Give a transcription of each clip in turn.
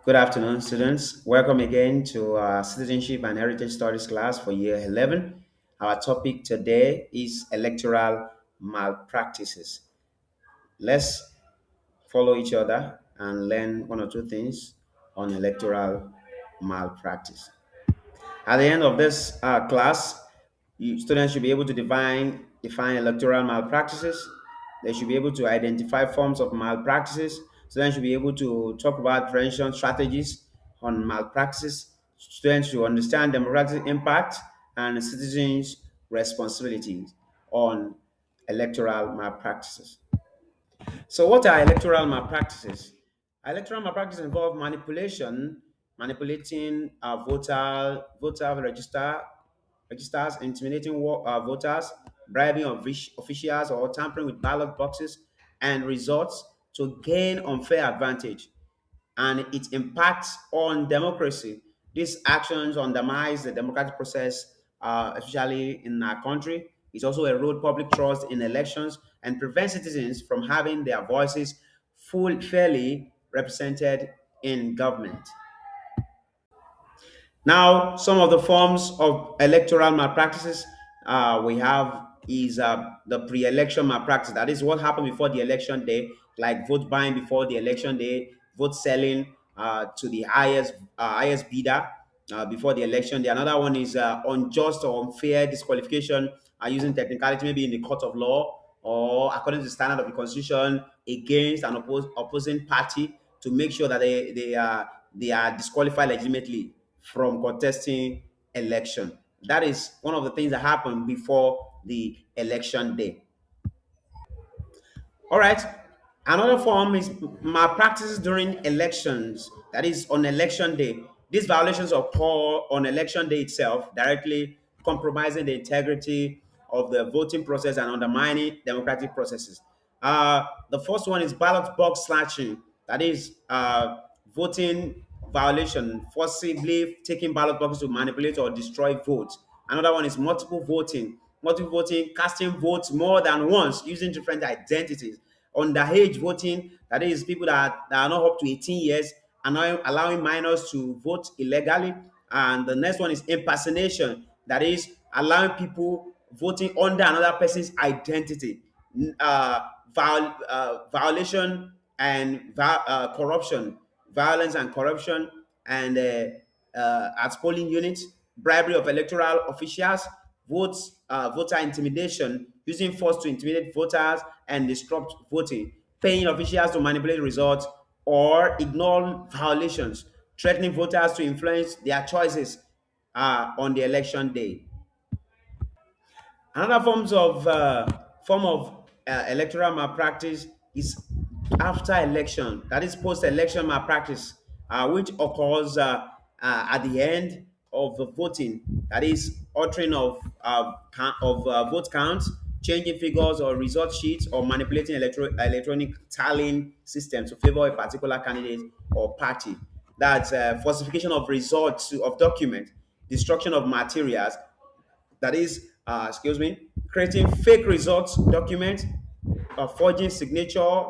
Good afternoon, students. Welcome again to our Citizenship and Heritage Studies class for year 11. Our topic today is electoral malpractices. Let's follow each other and learn one or two things on electoral malpractice. At the end of this class, students should be able to define electoral malpractices. They should be able to identify forms of malpractices. Students should be able to talk about prevention strategies on malpractices. Students should understand democratic impact and citizens' responsibilities on electoral malpractices. So, what are electoral malpractices? Electoral malpractices involve manipulating voter registers, intimidating voters, bribing of officials, or tampering with ballot boxes and results to gain unfair advantage, and its impacts on democracy. These actions undermines the democratic process, especially in our country. It also erode public trust in elections and prevent citizens from having their voices fairly represented in government. Now, some of the forms of electoral malpractices we have is the pre-election malpractice. That is what happened before the election day, like vote buying before the election day, vote selling to the highest bidder before the election day. Another one is unjust or unfair disqualification using technicality, maybe in the court of law or according to the standard of the constitution against an opposing party to make sure that they are disqualified legitimately from contesting election. That is one of the things that happen before the election day. All right. Another form is malpractices during elections. That is on election day. These violations occur on election day itself, directly compromising the integrity of the voting process and undermining democratic processes. The first one is ballot box snatching. That is voting violation, forcibly taking ballot boxes to manipulate or destroy votes. Another one is multiple voting. Multiple voting, casting votes more than once using different identities. Underage voting, that is people that are not up to 18 years, and now allowing minors to vote illegally. And the next one is impersonation, that is allowing people voting under another person's identity. Violation and corruption, violence and corruption, and at polling units, bribery of electoral officials, voter intimidation, using force to intimidate voters and disrupt voting, paying officials to manipulate results or ignore violations, threatening voters to influence their choices on the election day. Another form of electoral malpractice is after election, that is post-election malpractice, which occurs at the end of the voting. That is altering of vote counts, changing figures or result sheets, or manipulating electronic tallying systems to favor a particular candidate or party. That's falsification of results of documents, destruction of materials, that is, creating fake results documents, forging signature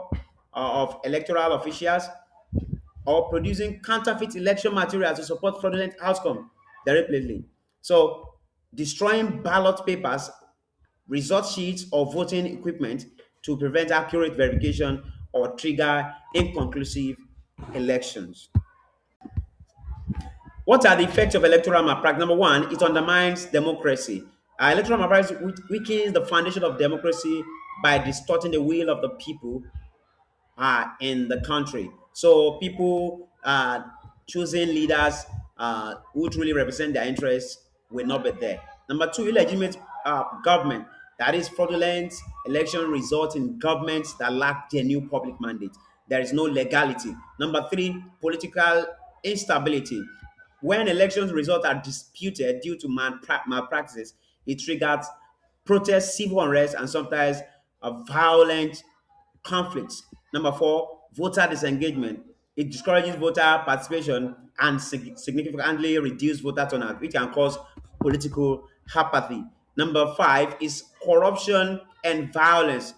of electoral officials, or producing counterfeit election materials to support fraudulent outcome deliberately. So, destroying ballot papers, result sheets, or voting equipment to prevent accurate verification or trigger inconclusive elections. What are the effects of electoral malpractice? Number one, it undermines democracy. Electoral malpractice weakens the foundation of democracy by distorting the will of the people in the country. So people choosing leaders who truly represent their interests will not be there. Number two, illegitimate government. That is fraudulent election result in governments that lack genuine public mandate. There is no legality. Number three, political instability. When elections results are disputed due to malpractices, it triggers protests, civil unrest, and sometimes violent conflicts. Number four, voter disengagement. It discourages voter participation and significantly reduce voter turnout, which can cause political apathy. Number five is corruption and violence.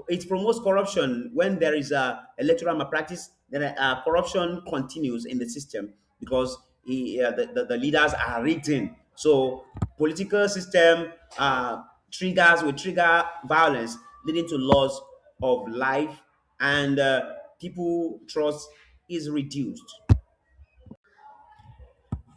It promotes corruption when there is a electoral malpractice. then corruption continues in the system because the leaders are written. So political system triggers will trigger violence, leading to loss of life, and people trust is reduced.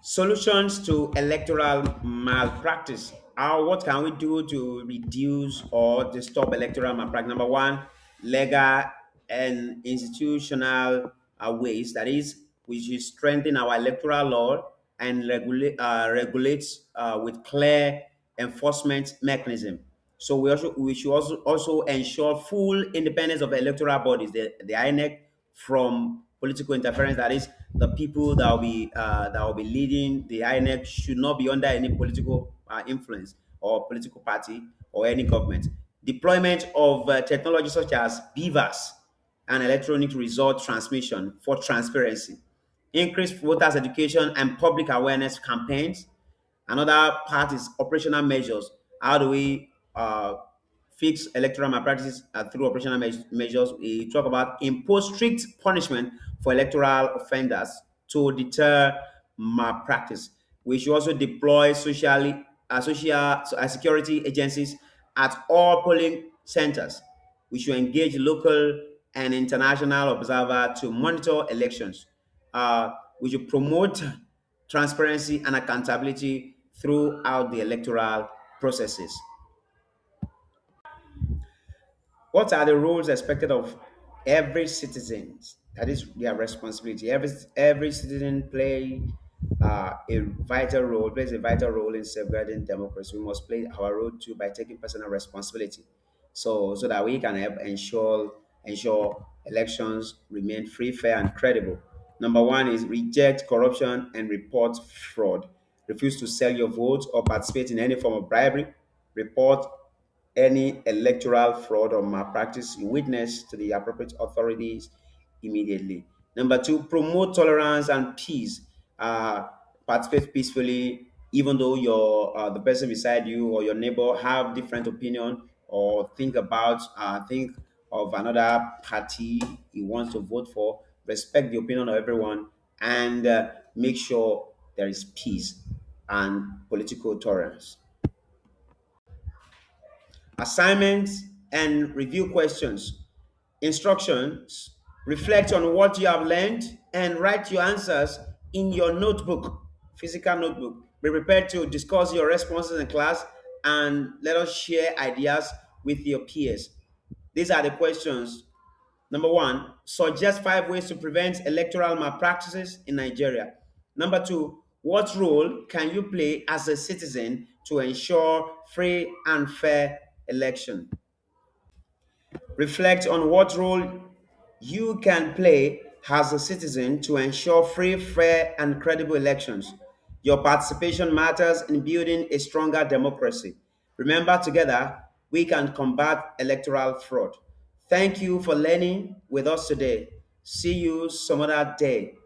Solutions to electoral malpractice. What can we do to reduce or to stop electoral malpractice? Number one, legal and institutional ways. That is, we should strengthen our electoral law and regulate with clear enforcement mechanism. So we should also ensure full independence of electoral bodies, the INEC, from political interference. That is, the people that will be leading the INEC should not be under any political influence or political party or any government. Deployment of technology such as beavers and electronic result transmission for transparency. Increased voters education and public awareness campaigns. Another part is operational measures. How do we fix electoral malpractices through operational measures? We talk about impose strict punishment for electoral offenders to deter malpractice. We should also deploy security agencies at all polling centers. We should engage local and international observers to monitor elections. We should promote transparency and accountability throughout the electoral processes. What are the roles expected of every citizen? That is their responsibility. Every citizen plays a vital role in safeguarding democracy. We must play our role too by taking personal responsibility, so that we can help ensure elections remain free, fair, and credible. Number one is reject corruption and report fraud. Refuse to sell your vote or participate in any form of bribery. Report any electoral fraud or malpractice you witness to the appropriate authorities immediately. Number two, promote tolerance and peace. Participate peacefully, even though the person beside you or your neighbor have different opinion or think of another party he wants to vote for. Respect the opinion of everyone and make sure there is peace and political tolerance. Assignments and review questions. Instructions: reflect on what you have learned and write your answers in your notebook, physical notebook. Be prepared to discuss your responses in class and let us share ideas with your peers. These are the questions. Number one, suggest 5 ways to prevent electoral malpractices in Nigeria. Number two, what role can you play as a citizen to ensure free and fair election? Reflect on what role you can play as a citizen to ensure free, fair, and credible elections. Your participation matters in building a stronger democracy. Remember, together, we can combat electoral fraud. Thank you for learning with us today. See you some other day.